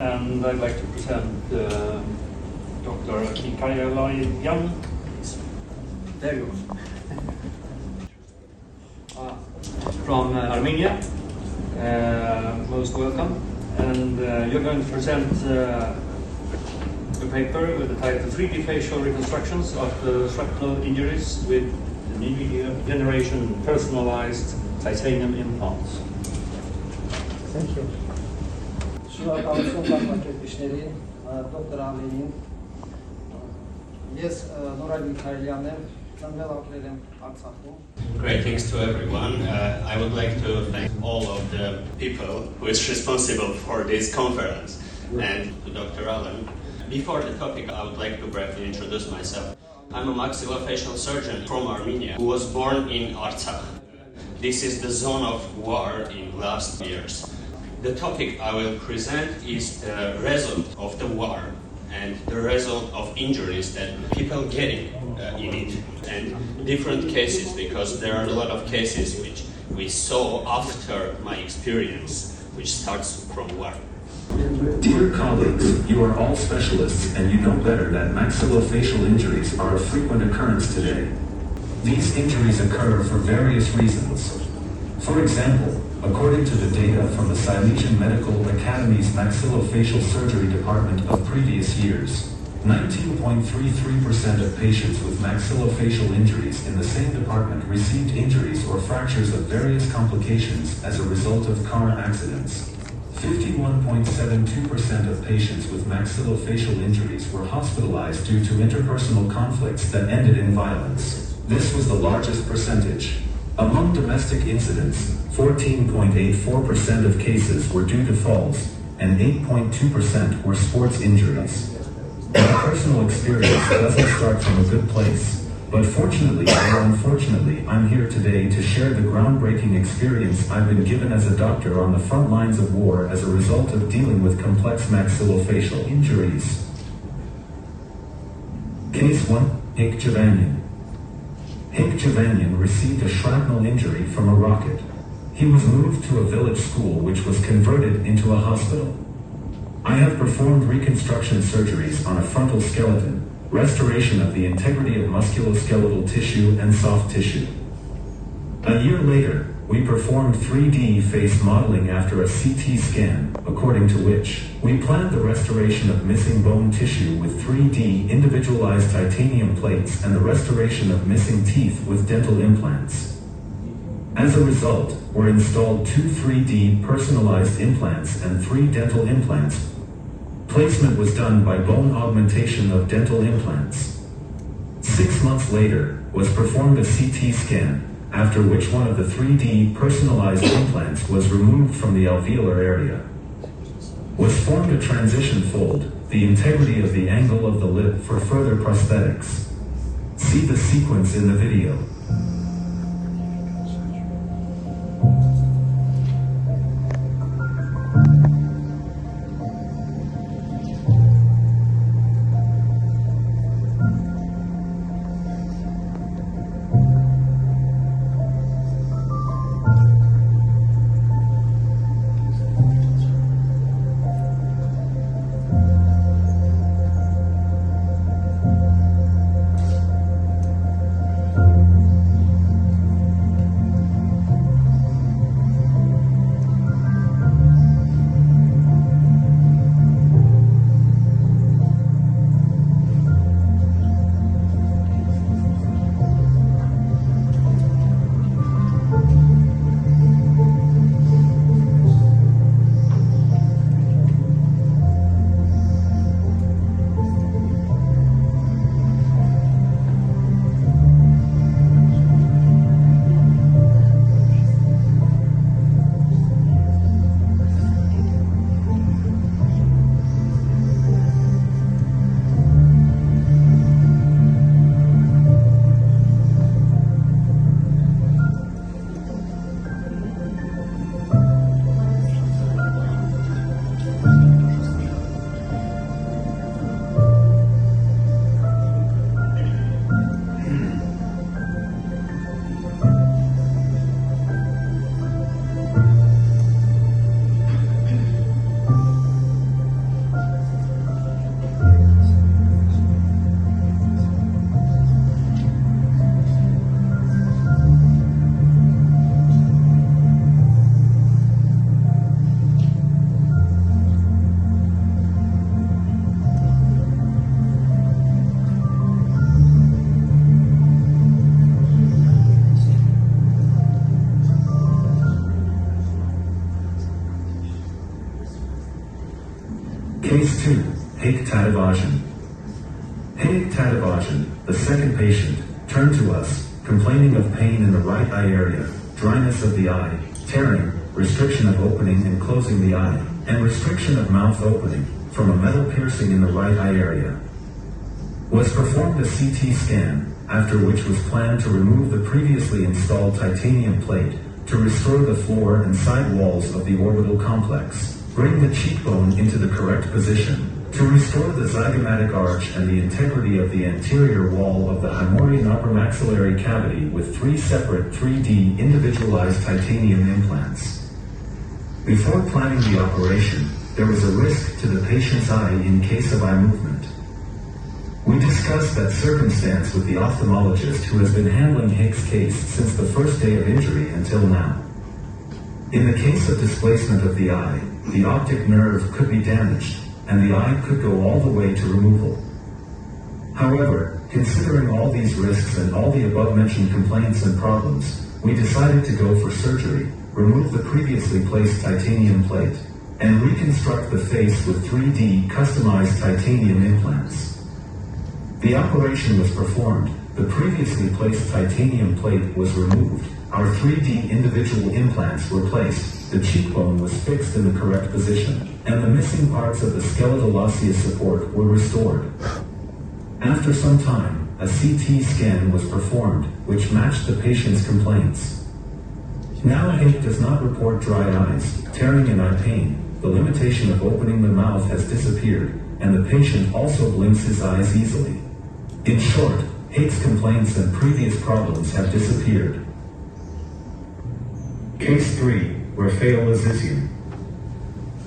And I'd like to present Dr. Mikayelyan. There you go. From Armenia. Most welcome. And you're going to present a paper with the title 3D facial reconstructions of shrapnel injuries with the new generation personalized titanium implants. Thank you. Շնորհակալություն կազմակերպիչներին, դոկտոր Ալեին, ես Norayr Mikayelyan եմ, ծնվել ապրել եմ Artsakh. Greetings to everyone. I would like to thank all of the people who is responsible for this conference and to Dr. Alan. Before the topic, I would like to briefly introduce myself. I'm a maxillofacial surgeon from Armenia who was born in Artsakh. This is the zone of war in last years. The topic I will present is the result of the war and the result of injuries that people getting in it, and different cases, because there are a lot of cases which we saw after my experience, which starts from war. Dear colleagues, you are all specialists and you know better that maxillofacial injuries are a frequent occurrence today. These injuries occur for various reasons. For example, according to the data from the Silesian Medical Academy's Maxillofacial Surgery department of previous years, 19.33% of patients with maxillofacial injuries in the same department received injuries or fractures of various complications as a result of car accidents. 51.72% of patients with maxillofacial injuries were hospitalized due to interpersonal conflicts that ended in violence. This was the largest percentage. Among domestic incidents, 14.84% of cases were due to falls, and 8.2% were sports injuries. My personal experience doesn't start from a good place, but fortunately or unfortunately, I'm here today to share the groundbreaking experience I've been given as a doctor on the front lines of war as a result of dealing with complex maxillofacial injuries. Case 1, H Javanan. H Javanan received a shrapnel injury from a rocket. He was moved to a village school which was converted into a hospital. I have performed reconstruction surgeries on a frontal skeleton, restoration of the integrity of musculoskeletal tissue and soft tissue. A year later, we performed 3D face modeling after a CT scan, according to which we planned the restoration of missing bone tissue with 3D individualized titanium plates and the restoration of missing teeth with dental implants. As a result, were installed 2 3D personalized implants and 3 dental implants. Placement was done by bone augmentation of dental implants. 6 months later, was performed a CT scan, after which one of the 3D personalized implants was removed from the alveolar area. Was formed a transition fold, the integrity of the angle of the lip for further prosthetics. See the sequence in the video. Case 2, H Tajin. H Tajin, the second patient, turned to us, complaining of pain in the right eye area, dryness of the eye, tearing, restriction of opening and closing the eye, and restriction of mouth opening, from a metal piercing in the right eye area. Was performed a CT scan, after which was planned to remove the previously installed titanium plate, to restore the floor and side walls of the orbital complex, bring the cheekbone into the correct position, to restore the zygomatic arch and the integrity of the anterior wall of the Hymorian upper maxillary cavity with 3 separate 3D individualized titanium implants. Before planning the operation, there was a risk to the patient's eye in case of eye movement. We discussed that circumstance with the ophthalmologist who has been handling H's case since the first day of injury until now. In the case of displacement of the eye, the optic nerve could be damaged, and the eye could go all the way to removal. However, considering all these risks and all the above-mentioned complaints and problems, we decided to go for surgery, remove the previously placed titanium plate, and reconstruct the face with 3D customized titanium implants. The operation was performed, the previously placed titanium plate was removed, our 3D individual implants were placed, the cheekbone was fixed in the correct position, and the missing parts of the skeletal osseous support were restored. After some time, a CT scan was performed, which matched the patient's complaints. Now H does not report dry eyes, tearing and eye pain, the limitation of opening the mouth has disappeared, and the patient also blinks his eyes easily. In short, H's complaints and previous problems have disappeared. Case 3, Raphael.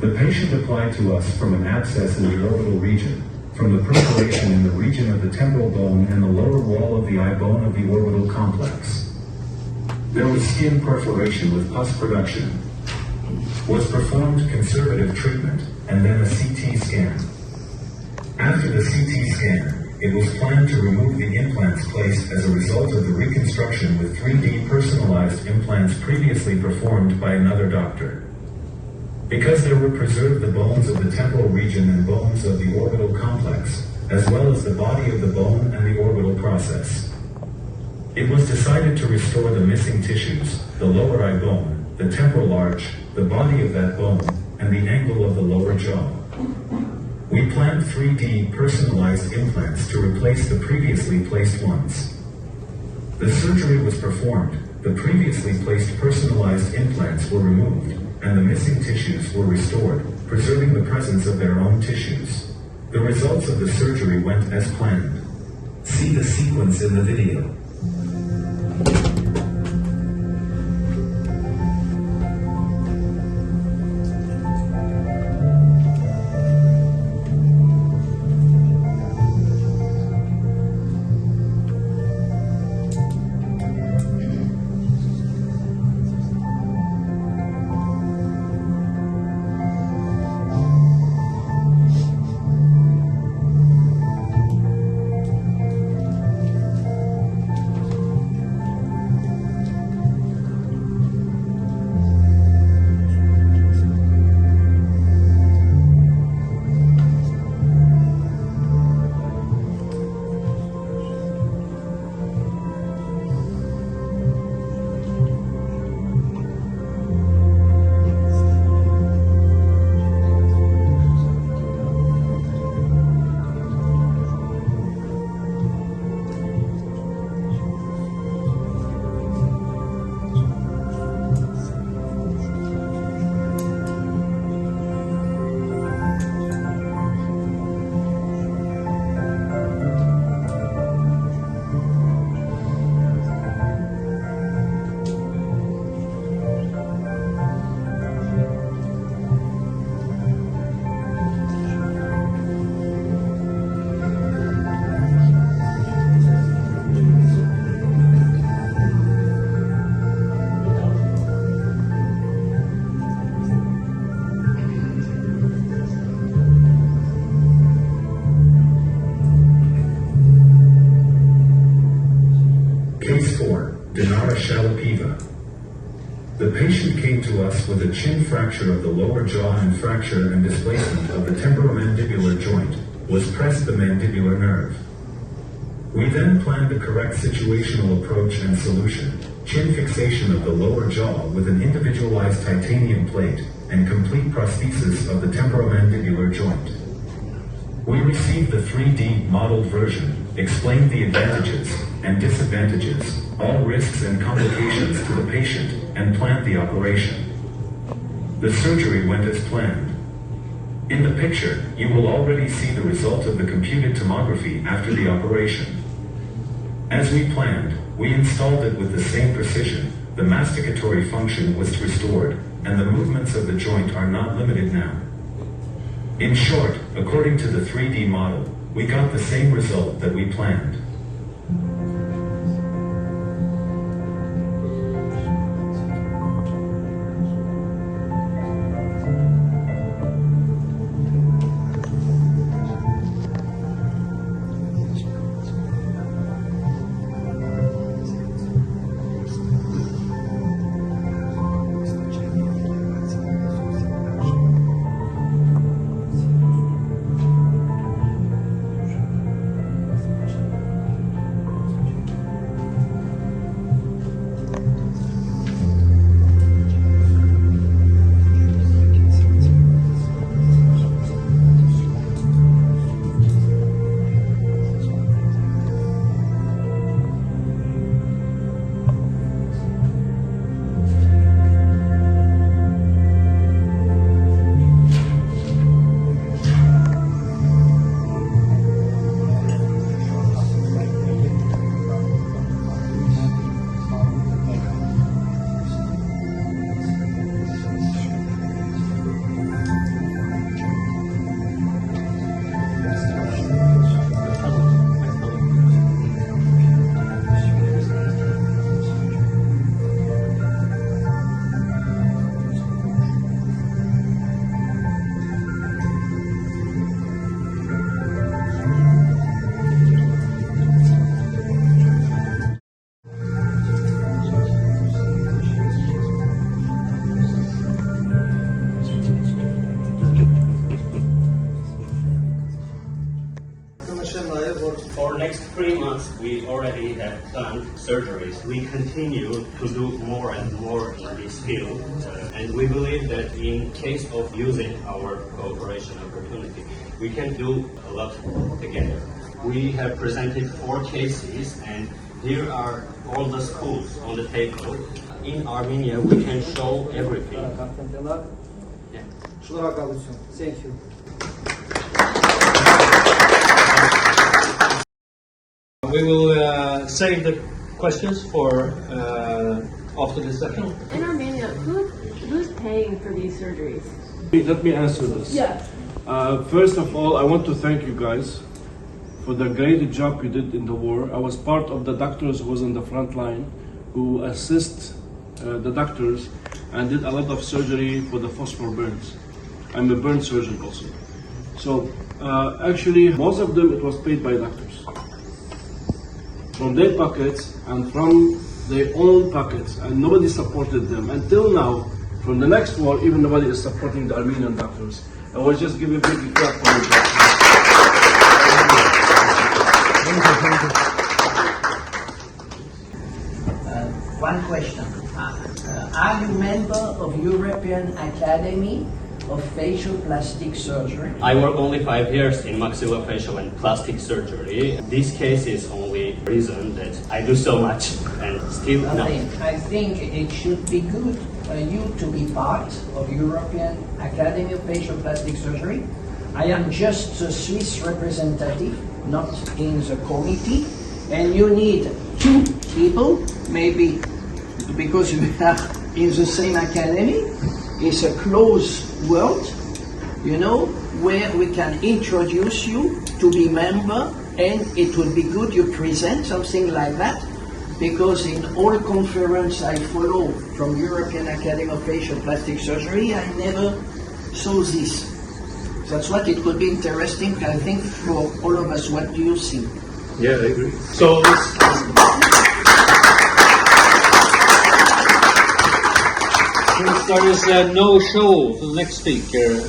The patient applied to us from an abscess in the orbital region, from the perforation in the region of the temporal bone and the lower wall of the eye bone of the orbital complex. There was skin perforation with pus production. Was performed conservative treatment, and then a CT scan. After the CT scan, it was planned to remove the implants placed as a result of the reconstruction with 3D personalized implants previously performed by another doctor. Because there were preserved the bones of the temporal region and bones of the orbital complex, as well as the body of the bone and the orbital process. It was decided to restore the missing tissues, the lower eye bone, the temporal arch, the body of that bone, and the angle of the lower jaw. We planned 3D personalized implants to replace the previously placed ones. The surgery was performed, the previously placed personalized implants were removed, and the missing tissues were restored, preserving the presence of their own tissues. The results of the surgery went as planned. See the sequence in the video. patient came to us with a chin fracture of the lower jaw and fracture and displacement of the temporomandibular joint, was pressed the mandibular nerve. We then planned the correct situational approach and solution, chin fixation of the lower jaw with an individualized titanium plate, and complete prosthesis of the temporomandibular joint. We received the 3D modeled version, explained the advantages and disadvantages, all risks and complications to the patient, and planned the operation. The surgery went as planned. In the picture, you will already see the result of the computed tomography after the operation. As we planned, we installed it with the same precision, the masticatory function was restored, and the movements of the joint are not limited now. In short, according to the 3D model, we got the same result that we planned. For next 3 months, we already have done surgeries. We continue to do more and more in this field, and we believe that in case of using our cooperation opportunity, we can do a lot together. We have presented 4 cases, and here are all the schools on the table. In Armenia, we can show everything. Yeah. Thank you. We will save the questions for after this session. In Armenia, who's paying for these surgeries? Let me answer this. Yeah. First of all, I want to thank you guys for the great job you did in the war. I was part of the doctors who was on the front line, who assist the doctors and did a lot of surgery for the phosphor burns. I'm a burn surgeon also. So actually, most of them, it was paid by doctors. From their pockets and from their own pockets, and nobody supported them. Until now, from the next war, even nobody is supporting the Armenian doctors. I will just give you a big clap for you. One question. Are you member of European Academy of Facial Plastic Surgery? I work only 5 years in maxillofacial and plastic surgery. This case is only reason that I do so much and still no. I think it should be good for you to be part of European Academy of Facial Plastic Surgery. I am just a Swiss representative, not in the committee, and you need 2 people, maybe because you are in the same academy. It's a closed world, you know, where we can introduce you to be member, and it would be good you present something like that, because in all conference I follow from European Academy of Facial Plastic Surgery, I never saw this. That's what it could be interesting, I think, for all of us. What do you think? Yeah, I agree. So there is no show for the next speaker.